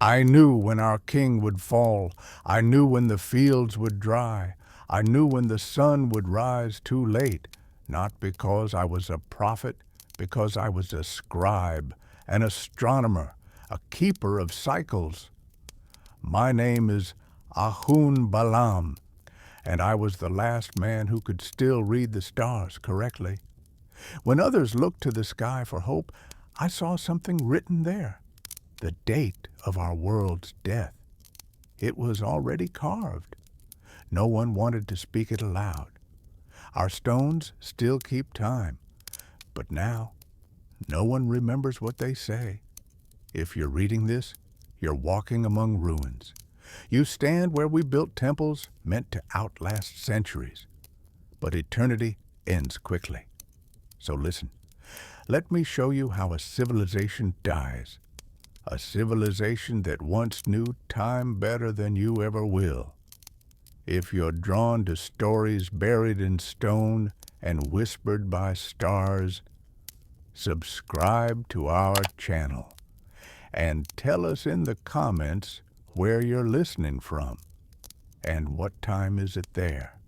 I knew when our king would fall. I knew when the fields would dry. I knew when the sun would rise too late, not because I was a prophet, because I was a scribe, an astronomer, a keeper of cycles. My name is Ahun Balam, and I was the last man who could still read the stars correctly. When others looked to the sky for hope, I saw something written there, the date of our world's death. It was already carved. No one wanted to speak it aloud. Our stones still keep time, but now no one remembers what they say. If you're reading this, you're walking among ruins. You stand where we built temples meant to outlast centuries. But eternity ends quickly. So listen, let me show you how a civilization dies. A civilization that once knew time better than you ever will. If you're drawn to stories buried in stone and whispered by stars, subscribe to our channel and tell us in the comments where you're listening from and what time is it there.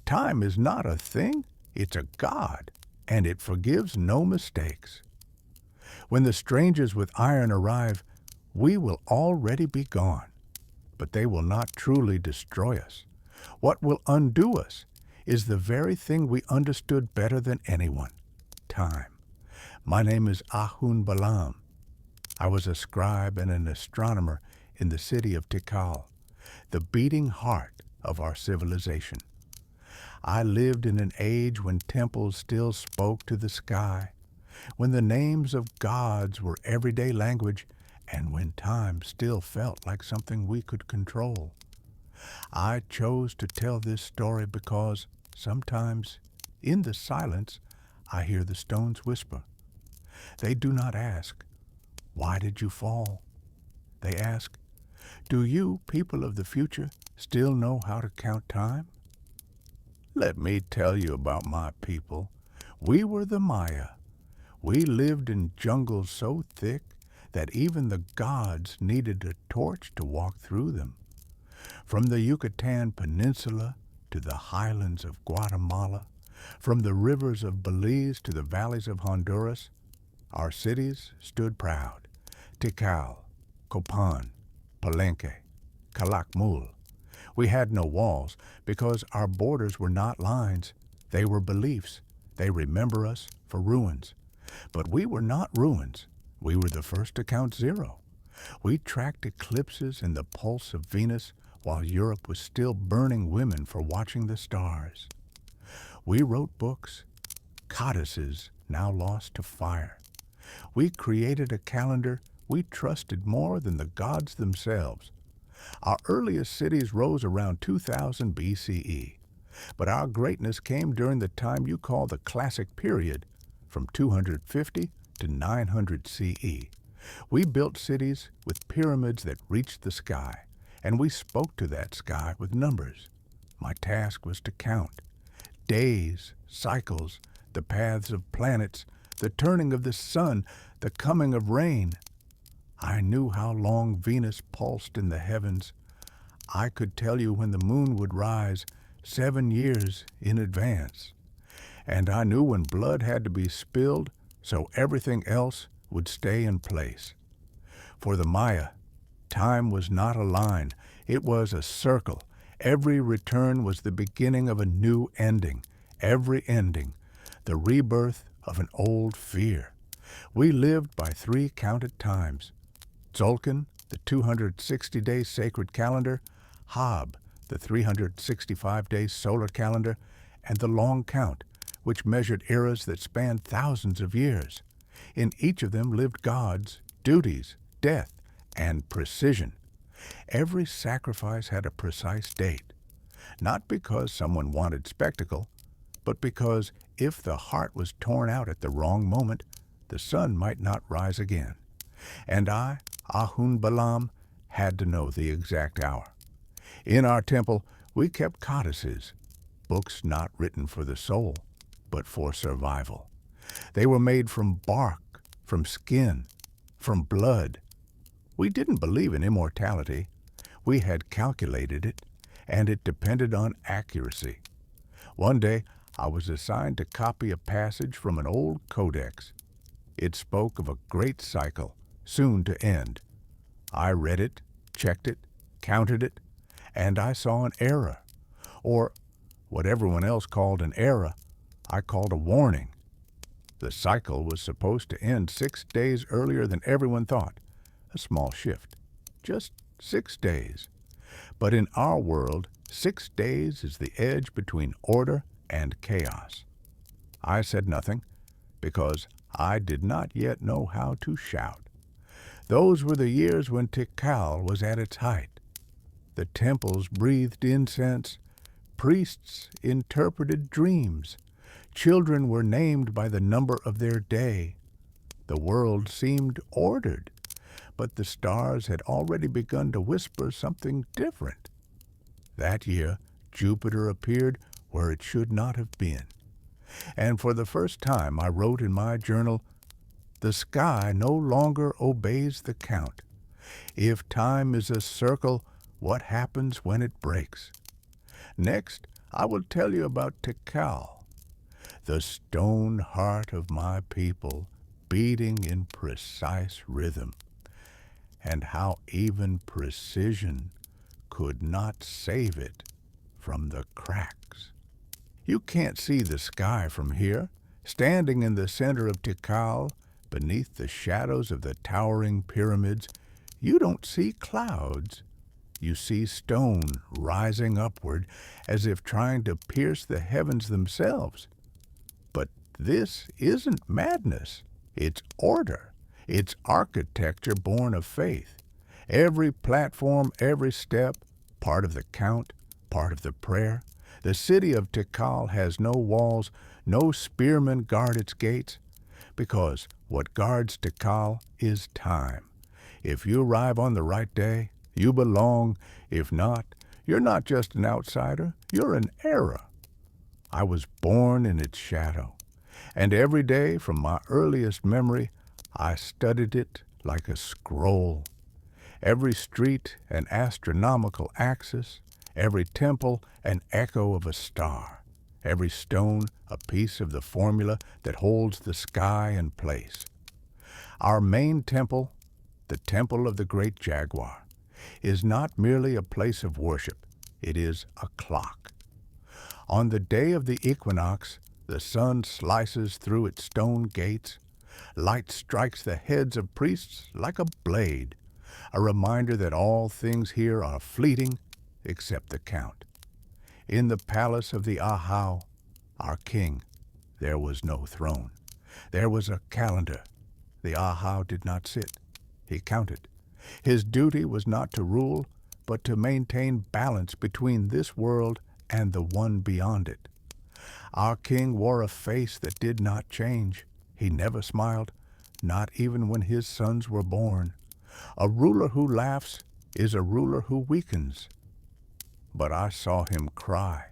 Time is not a thing, it's a God, and it forgives no mistakes. When the strangers with iron arrive, we will already be gone, but they will not truly destroy us. What will undo us is the very thing we understood better than anyone, time. My name is Ahun Balam. I was a scribe and an astronomer in the city of Tikal, the beating heart of our civilization. I lived in an age when temples still spoke to the sky, when the names of gods were everyday language, and when time still felt like something we could control. I chose to tell this story because sometimes, in the silence, I hear the stones whisper. They do not ask, "Why did you fall?" They ask, "Do you, people of the future, still know how to count time?" Let me tell you about my people. We were the Maya. We lived in jungles so thick that even the gods needed a torch to walk through them. From the Yucatan Peninsula to the highlands of Guatemala, from the rivers of Belize to the valleys of Honduras, our cities stood proud. Tikal, Copan, Palenque, Calakmul. We had no walls because our borders were not lines. They were beliefs. They remember us for ruins. But we were not ruins. We were the first to count zero. We tracked eclipses in the pulse of Venus while Europe was still burning women for watching the stars. We wrote books, codices now lost to fire. We created a calendar we trusted more than the gods themselves. Our earliest cities rose around 2000 BCE, but our greatness came during the time you call the Classic Period, from 250 to 900 CE. We built cities with pyramids that reached the sky, and we spoke to that sky with numbers. My task was to count days, cycles, the paths of planets, the turning of the sun, the coming of rain. I knew how long Venus pulsed in the heavens. I could tell you when the moon would rise 7 years in advance. And I knew when blood had to be spilled so everything else would stay in place. For the Maya, time was not a line, it was a circle. Every return was the beginning of a new ending. Every ending, the rebirth of an old fear. We lived by 3 counted times. Tzolk'in, the 260-day sacred calendar, Hab, the 365-day solar calendar, and the long count, which measured eras that spanned thousands of years. In each of them lived gods, duties, death, and precision. Every sacrifice had a precise date, not because someone wanted spectacle, but because if the heart was torn out at the wrong moment, the sun might not rise again. And I, Ahun Balam, had to know the exact hour. In our temple, we kept codices, books not written for the soul, but for survival. They were made from bark, from skin, from blood. We didn't believe in immortality. We had calculated it, and it depended on accuracy. One day, I was assigned to copy a passage from an old codex. It spoke of a great cycle, soon to end. I read it, checked it, counted it, and I saw an error, or what everyone else called an error, I called a warning. The cycle was supposed to end 6 days earlier than everyone thought. A small shift. Just 6 days. But in our world, 6 days is the edge between order and chaos. I said nothing, because I did not yet know how to shout. Those were the years when Tikal was at its height. The temples breathed incense, priests interpreted dreams, children were named by the number of their day. The world seemed ordered, but the stars had already begun to whisper something different. That year, Jupiter appeared where it should not have been. And for the first time I wrote in my journal, "The sky no longer obeys the count. If time is a circle, what happens when it breaks?" Next, I will tell you about Tikal, the stone heart of my people beating in precise rhythm, and how even precision could not save it from the cracks. You can't see the sky from here. Standing in the center of Tikal, beneath the shadows of the towering pyramids, you don't see clouds. You see stone rising upward as if trying to pierce the heavens themselves. But this isn't madness. It's order. It's architecture born of faith. Every platform, every step, part of the count, part of the prayer. The city of Tikal has no walls, no spearmen guard its gates, because what guards Tikal is time. If you arrive on the right day, you belong. If not, you're not just an outsider, you're an era. I was born in its shadow, and every day from my earliest memory, I studied it like a scroll. Every street an astronomical axis, every temple an echo of a star, every stone a piece of the formula that holds the sky in place. Our main temple, the Temple of the Great Jaguar, is not merely a place of worship, it is a clock. On the day of the equinox, the sun slices through its stone gates. Light strikes the heads of priests like a blade, a reminder that all things here are fleeting except the count. In the palace of the Ahau, our king, there was no throne. There was a calendar. The Ahau did not sit. He counted. His duty was not to rule, but to maintain balance between this world and the one beyond it. Our king wore a face that did not change. He never smiled, not even when his sons were born. A ruler who laughs is a ruler who weakens. But I saw him cry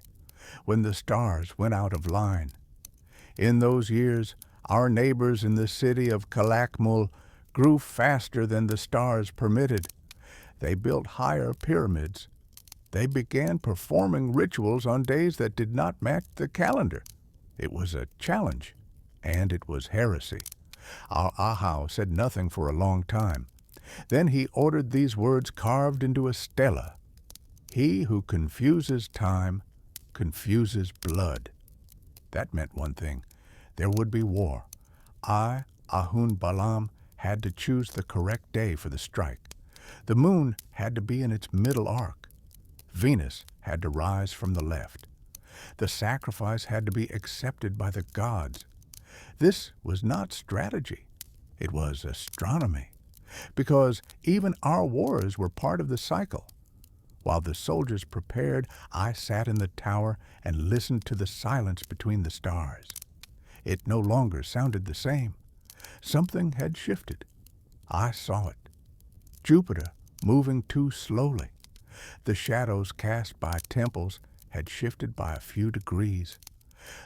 when the stars went out of line. In those years, our neighbors in the city of Calakmul grew faster than the stars permitted. They built higher pyramids. They began performing rituals on days that did not match the calendar. It was a challenge, and it was heresy. Our Ahau said nothing for a long time. Then he ordered these words carved into a stela: "He who confuses time confuses blood." That meant one thing. There would be war. I, Ahun Balam, had to choose the correct day for the strike. The moon had to be in its middle arc. Venus had to rise from the left. The sacrifice had to be accepted by the gods. This was not strategy. It was astronomy. Because even our wars were part of the cycle. While the soldiers prepared, I sat in the tower and listened to the silence between the stars. It no longer sounded the same. Something had shifted. I saw it. Jupiter moving too slowly. The shadows cast by temples had shifted by a few degrees.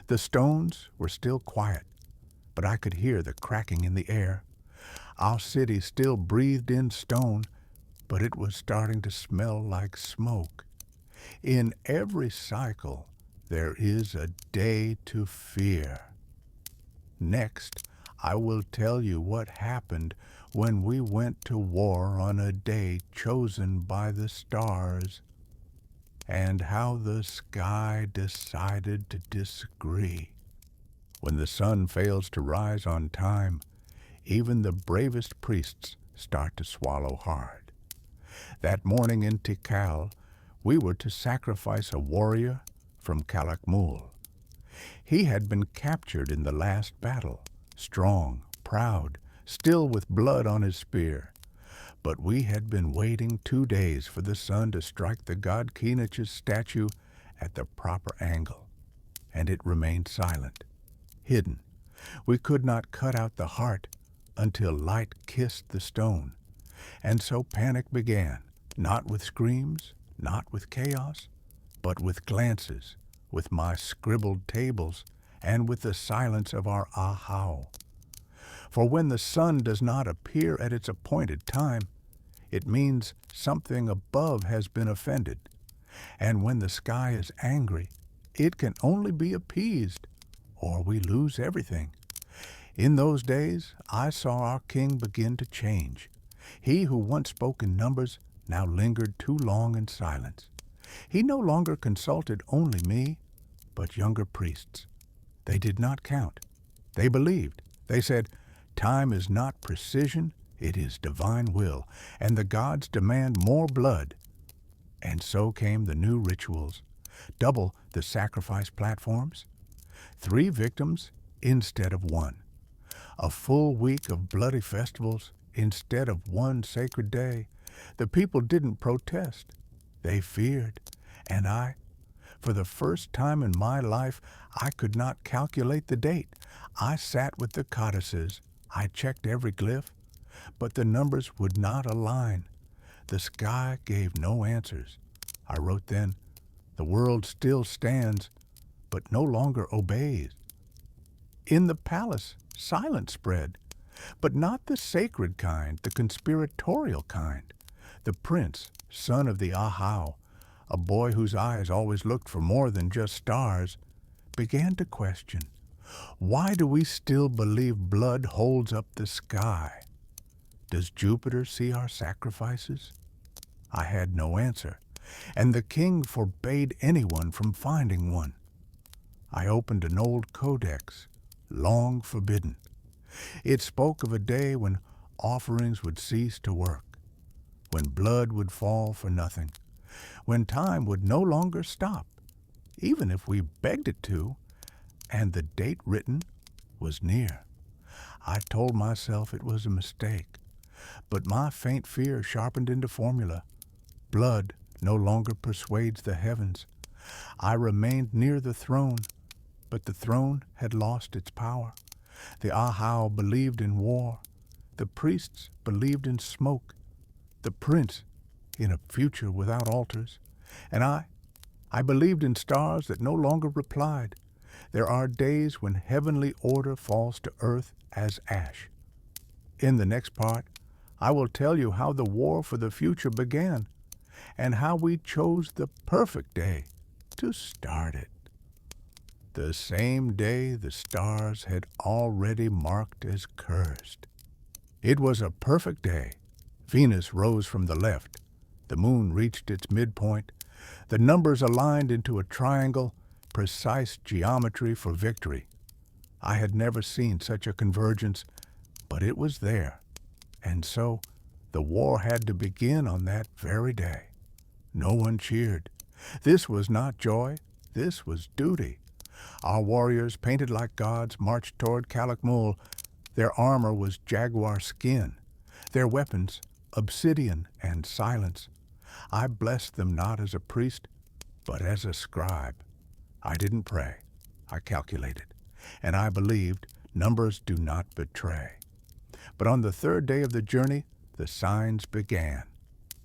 The stones were still quiet, but I could hear the cracking in the air. Our city still breathed in stone, but it was starting to smell like smoke. In every cycle, there is a day to fear. Next, I will tell you what happened when we went to war on a day chosen by the stars, and how the sky decided to disagree. When the sun fails to rise on time, even the bravest priests start to swallow hard. That morning in Tikal, we were to sacrifice a warrior from Calakmul. He had been captured in the last battle, strong, proud, still with blood on his spear. But we had been waiting 2 days for the sun to strike the god Kenich's statue at the proper angle, and it remained silent, hidden. We could not cut out the heart until light kissed the stone. And so panic began, not with screams, not with chaos, but with glances, with my scribbled tables, and with the silence of our ahau. For when the sun does not appear at its appointed time, it means something above has been offended. And when the sky is angry, it can only be appeased, or we lose everything. In those days, I saw our king begin to change. He who once spoke in numbers now lingered too long in silence. He no longer consulted only me, but younger priests. They did not count. They believed. They said, "Time is not precision, it is divine will, and the gods demand more blood." And so came the new rituals. Double the sacrifice platforms. 3 victims instead of 1. A full week of bloody festivals instead of 1 sacred day. The people didn't protest. They feared. And for the first time in my life, I could not calculate the date. I sat with the codices. I checked every glyph, but the numbers would not align. The sky gave no answers. I wrote then, "The world still stands, but no longer obeys." In the palace, silence spread, but not the sacred kind, the conspiratorial kind. The prince, son of the Ahau, a boy whose eyes always looked for more than just stars, began to question, why do we still believe blood holds up the sky? Does Jupiter see our sacrifices? I had no answer, and the king forbade anyone from finding one. I opened an old codex, long forbidden. It spoke of a day when offerings would cease to work, when blood would fall for nothing, when time would no longer stop, even if we begged it to, and the date written was near. I told myself it was a mistake, but my faint fear sharpened into formula. Blood no longer persuades the heavens. I remained near the throne, but the throne had lost its power. The Ahau believed in war. The priests believed in smoke. The prince in a future without altars. And I believed in stars that no longer replied. There are days when heavenly order falls to earth as ash. In the next part, I will tell you how the war for the future began, and how we chose the perfect day to start it. The same day the stars had already marked as cursed. It was a perfect day. Venus rose from the left. The moon reached its midpoint. The numbers aligned into a triangle, precise geometry for victory. I had never seen such a convergence, but it was there. And so the war had to begin on that very day. No one cheered. This was not joy. This was duty. Our warriors, painted like gods, marched toward Calakmul. Their armor was jaguar skin. Their weapons, obsidian and silence. I blessed them not as a priest, but as a scribe. I didn't pray. I calculated. And I believed numbers do not betray. But on the 3rd day of the journey, the signs began.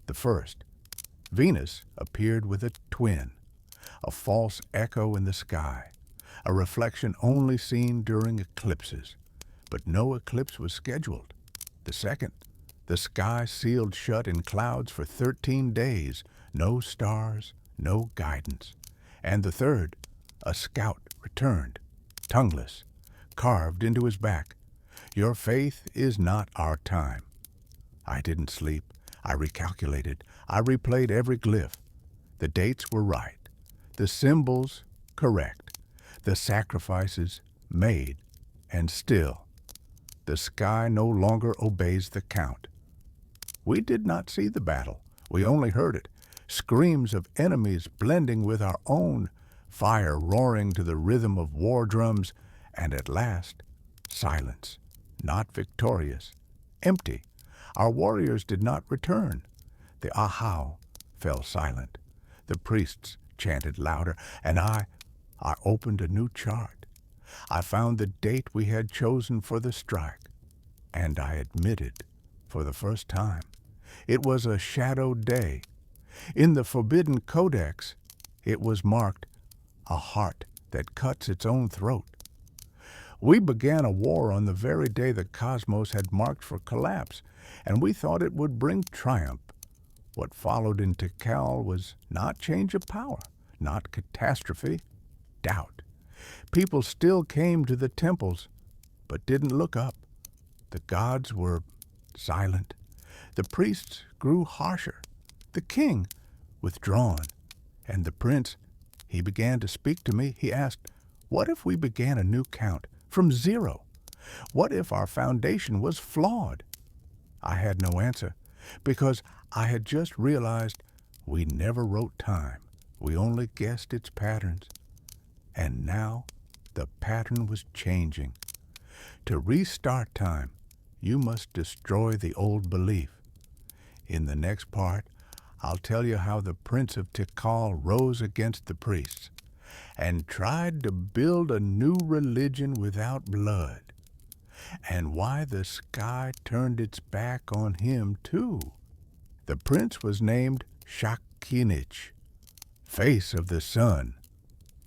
The first, Venus appeared with a twin, a false echo in the sky, a reflection only seen during eclipses. But no eclipse was scheduled. The second, the sky sealed shut in clouds for 13 days, no stars, no guidance. And the third, a scout returned, tongueless, carved into his back. Your faith is not our time. I didn't sleep. I recalculated. I replayed every glyph. The dates were right. The symbols correct. The sacrifices made. And still, the sky no longer obeys the count. We did not see the battle. We only heard it. Screams of enemies blending with our own, fire roaring to the rhythm of war drums, and at last, silence, not victorious, empty. Our warriors did not return. The ahau fell silent. The priests chanted louder, and I opened a new chart. I found the date we had chosen for the strike, and I admitted, for the first time, it was a shadowed day. In the Forbidden Codex, it was marked, a heart that cuts its own throat. We began a war on the very day the cosmos had marked for collapse, and we thought it would bring triumph. What followed in Tikal was not change of power, not catastrophe, doubt. People still came to the temples, but didn't look up. The gods were silent. The priests grew harsher. The king withdrawn. And the prince, he began to speak to me. He asked, what if we began a new count from zero? What if our foundation was flawed? I had no answer, because I had just realized we never wrote time. We only guessed its patterns. And now the pattern was changing. To restart time, you must destroy the old belief. In the next part, I'll tell you how the Prince of Tikal rose against the priests and tried to build a new religion without blood, and why the sky turned its back on him too. The prince was named Shakinich, face of the sun,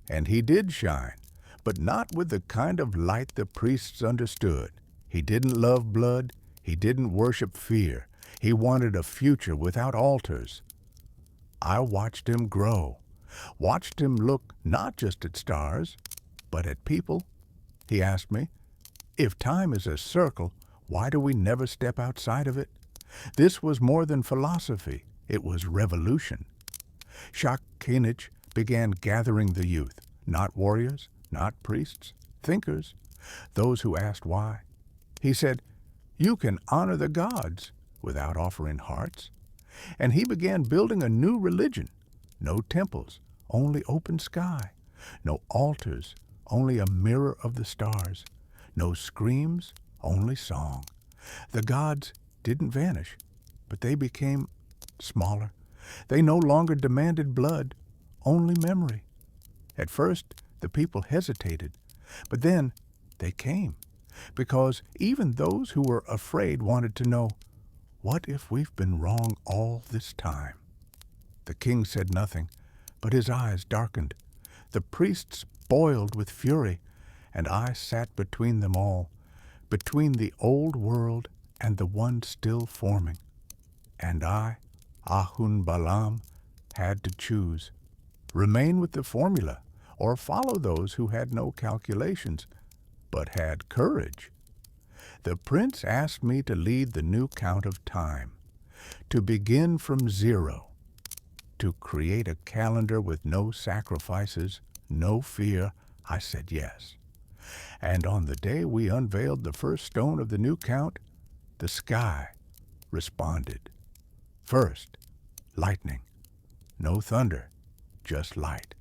and he did shine, but not with the kind of light the priests understood. He didn't love blood. He didn't worship fear. He wanted a future without altars. I watched him grow, watched him look not just at stars, but at people. He asked me, if time is a circle, why do we never step outside of it? This was more than philosophy. It was revolution. Shakinich began gathering the youth, not warriors, not priests, thinkers, those who asked why. He said, you can honor the gods without offering hearts. And he began building a new religion. No temples, only open sky. No altars, only a mirror of the stars. No screams, only song. The gods didn't vanish, but they became smaller. They no longer demanded blood, only memory. At first, the people hesitated, but then they came, because even those who were afraid wanted to know, what if we've been wrong all this time? The king said nothing, but his eyes darkened. The priests boiled with fury, and I sat between them all, between the old world and the one still forming. And I, Ahun Balam, had to choose. Remain with the formula, or follow those who had no calculations, but had courage. The prince asked me to lead the new count of time, to begin from zero, to create a calendar with no sacrifices, no fear. I said yes. And on the day we unveiled the first stone of the new count, the sky responded. First, lightning. No thunder, just light.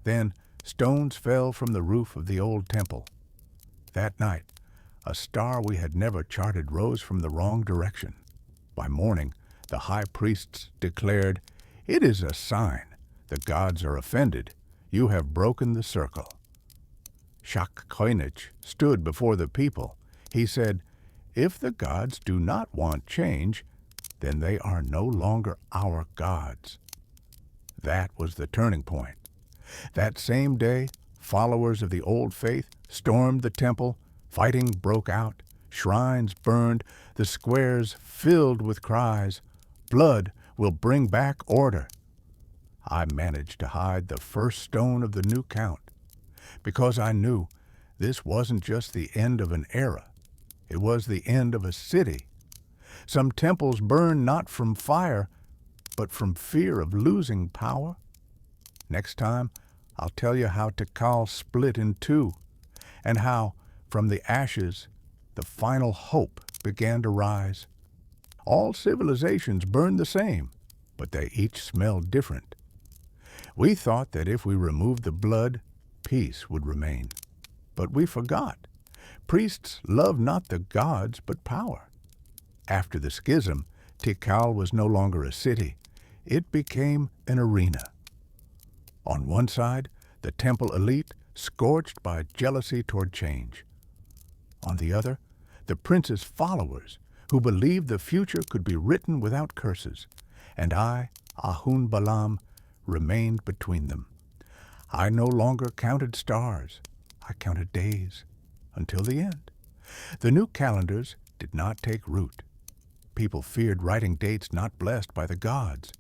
Then stones fell from the roof of the old temple. That night, a star we had never charted rose from the wrong direction. By morning, the high priests declared, it is a sign. The gods are offended. You have broken the circle. Shakinich stood before the people. He said, if the gods do not want change, then they are no longer our gods. That was the turning point. That same day, followers of the old faith stormed the temple. Fighting broke out. Shrines burned, the squares filled with cries, "Blood will bring back order." I managed to hide the first stone of the new count, because I knew this wasn't just the end of an era. It was the end of a city. Some temples burned not from fire, but from fear of losing power. Next time, I'll tell you how Tikal split in two, and how, from the ashes, the final hope began to rise. All civilizations burned the same, but they each smelled different. We thought that if we removed the blood, peace would remain. But we forgot. Priests loved not the gods, but power. After the schism, Tikal was no longer a city. It became an arena. On one side, the temple elite, scorched by jealousy toward change. On the other, the prince's followers, who believed the future could be written without curses. And I, Ahun Balam, remained between them. I no longer counted stars. I counted days, until the end. The new calendars did not take root. People feared writing dates not blessed by the gods.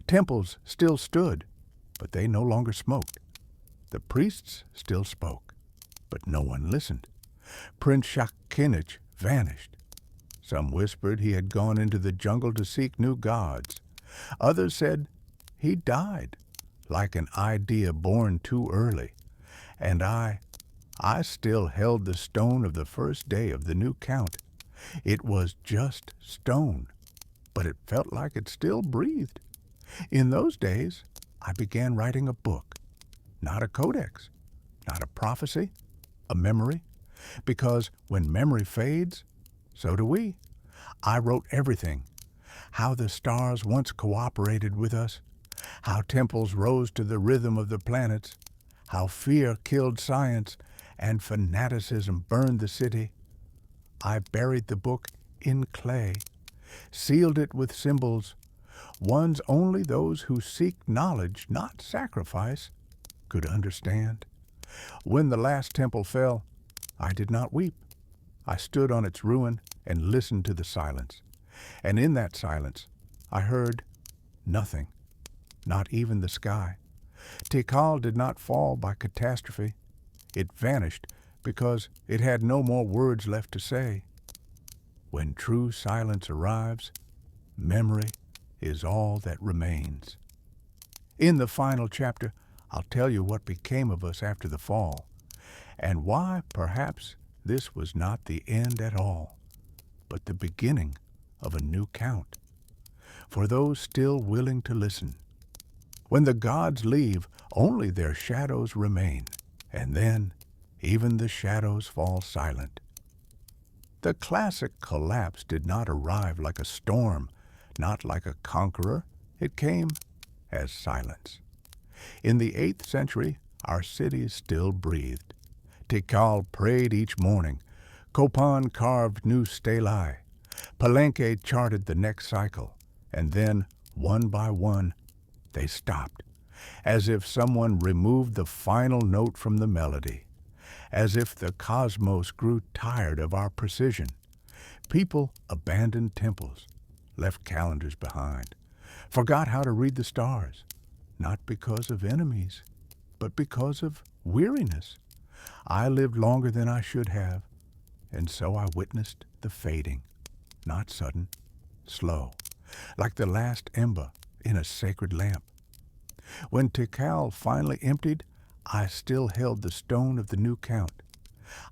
Temples still stood, but they no longer smoked. The priests still spoke, but no one listened. Prince Shakinich vanished. Some whispered he had gone into the jungle to seek new gods. Others said he died, like an idea born too early. And I still held the stone of the first day of the new count. It was just stone, but it felt like it still breathed. In those days, I began writing a book, not a codex, not a prophecy, a memory, because when memory fades, so do we. I wrote everything, how the stars once cooperated with us, how temples rose to the rhythm of the planets, how fear killed science and fanaticism burned the city. I buried the book in clay, sealed it with symbols, ones only those who seek knowledge, not sacrifice, could understand. When the last temple fell, I did not weep. I stood on its ruin and listened to the silence. And in that silence, I heard nothing, not even the sky. Tikal did not fall by catastrophe. It vanished because it had no more words left to say. When true silence arrives, memory is all that remains. In the final chapter, I'll tell you what became of us after the fall, and why perhaps this was not the end at all, but the beginning of a new count. For those still willing to listen. When the gods leave, only their shadows remain, and then even the shadows fall silent. The classic collapse did not arrive like a storm, not like a conqueror. It came as silence. In the 8th century, our cities still breathed. Tikal prayed each morning. Copan carved new stelae. Palenque charted the next cycle. And then, one by one, they stopped, as if someone removed the final note from the melody, as if the cosmos grew tired of our precision. People abandoned temples, left calendars behind, forgot how to read the stars, not because of enemies, but because of weariness. I lived longer than I should have, and so I witnessed the fading, not sudden, slow, like the last ember in a sacred lamp. When Tikal finally emptied, I still held the stone of the new count.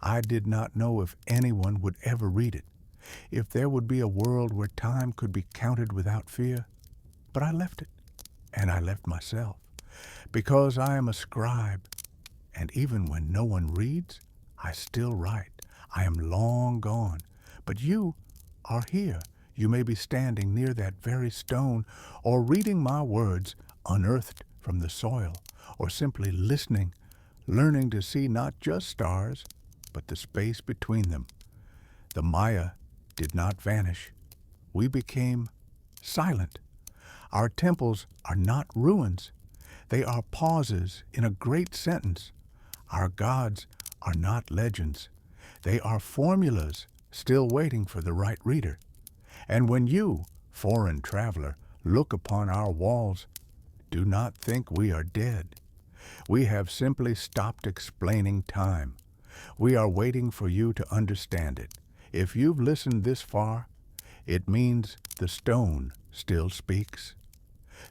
I did not know if anyone would ever read it, if there would be a world where time could be counted without fear. But I left it, and I left myself, because I am a scribe, and even when no one reads, I still write. I am long gone, but you are here. You may be standing near that very stone, or reading my words unearthed from the soil, or simply listening, learning to see not just stars, but the space between them. The Maya did not vanish. We became silent. Our temples are not ruins. They are pauses in a great sentence. Our gods are not legends. They are formulas still waiting for the right reader. And when you, foreign traveler, look upon our walls, do not think we are dead. We have simply stopped explaining time. We are waiting for you to understand it. If you've listened this far, it means the stone still speaks.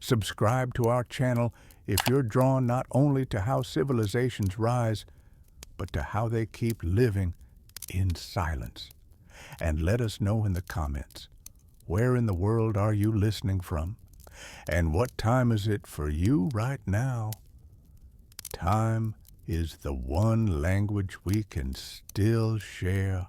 Subscribe to our channel if you're drawn not only to how civilizations rise, but to how they keep living in silence. And let us know in the comments, where in the world are you listening from? And what time is it for you right now? Time is the one language we can still share.